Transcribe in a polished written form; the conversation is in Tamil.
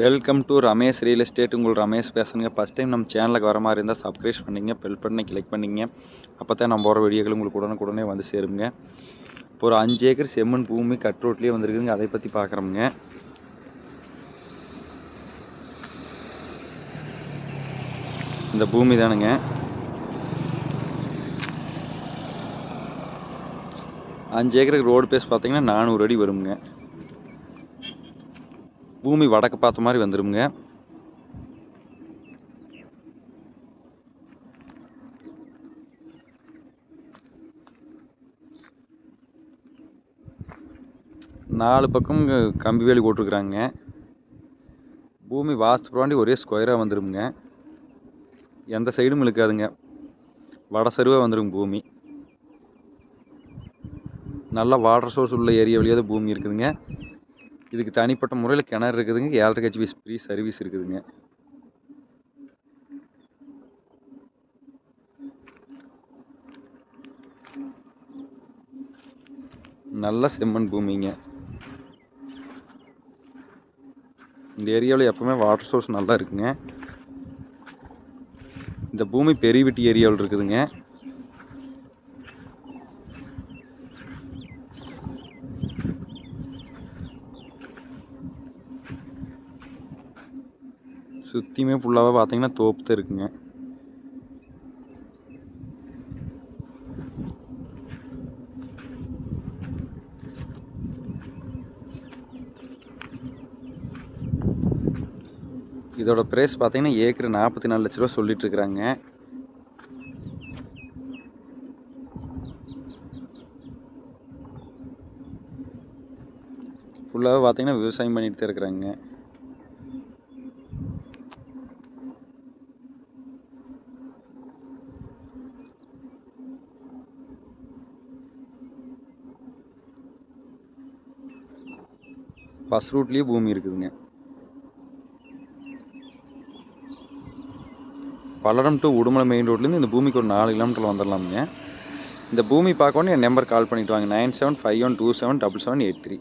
Welcome to Ramesh real estate. உங்கள் ரமேஷ் பேசுங்க. ஃபஸ்ட் டைம் நம்ம சேனலுக்கு வர மாதிரி இருந்தால் சப்ஸ்கிரைப் பண்ணிங்க, பெல் பட்டனை கிளிக் பண்ணிங்க. அப்போ தான் நம்ம போகிற வீடியோக்கள் உங்களுக்கு உடனுக்குடனே வந்து சேருங்க. இப்போ ஒரு 5 ஏக்கர் செம்மண் பூமி கட் ரோட்லேயே வந்துருக்குதுங்க. அதை பற்றி பார்க்குறோமுங்க. இந்த பூமி தானுங்க. அஞ்சு ஏக்கருக்கு ரோடு பேஸ் பார்த்தீங்கன்னா 400 அடி வருங்க. பூமி வடக்கு பார்த்த மாதிரி வந்துருங்க. நாலு பக்கம் கம்பி வேலி போட்டிருக்குறாங்க. பூமி வாஸ்து புறாண்டி ஒரே ஸ்கொயராக வந்துருங்க. எந்த சைடும் இழுக்காதுங்க. வட சருவாக வந்துருங்க பூமி. நல்லா வாட்டர் சோர்ஸ் உள்ள ஏரியா வழியாக தான் பூமி இருக்குதுங்க. இதுக்கு தனிப்பட்ட முறையில் கிணறு இருக்குதுங்க. 7.5 HP ஃப்ரீ சர்வீஸ் இருக்குதுங்க. நல்ல செம்மண் பூமிங்க. இந்த ஏரியாவில் எப்பவுமே வாட்டர் சோர்ஸ் நல்லா இருக்குங்க. இந்த பூமி பெரியவெட்டி ஏரியாவில் இருக்குதுங்க. சுற்றியுமே ஃபுல்லாக பார்த்தீங்கன்னா தோப்பு தான் இருக்குங்க. இதோட பிரைஸ் பார்த்தீங்கன்னா ஏக்கர் 44 லட்ச ரூபா சொல்லிட்டு இருக்கிறாங்க. ஃபுல்லாக பார்த்தீங்கன்னா விவசாயம் பண்ணிட்டு தான் இருக்கிறாங்க. பஸ் ரூட்லேயே பூமி இருக்குதுங்க. பல்லடம் டு உடுமலை மெயின் ரோட்லேருந்து இந்த பூமிக்கு ஒரு 4 கிலோமீட்டரில் வந்துடலாமுங்க. இந்த பூமி பார்க்கணும் என் நம்பர் கால் பண்ணிவிட்டு வாங்க. 9751277778 3.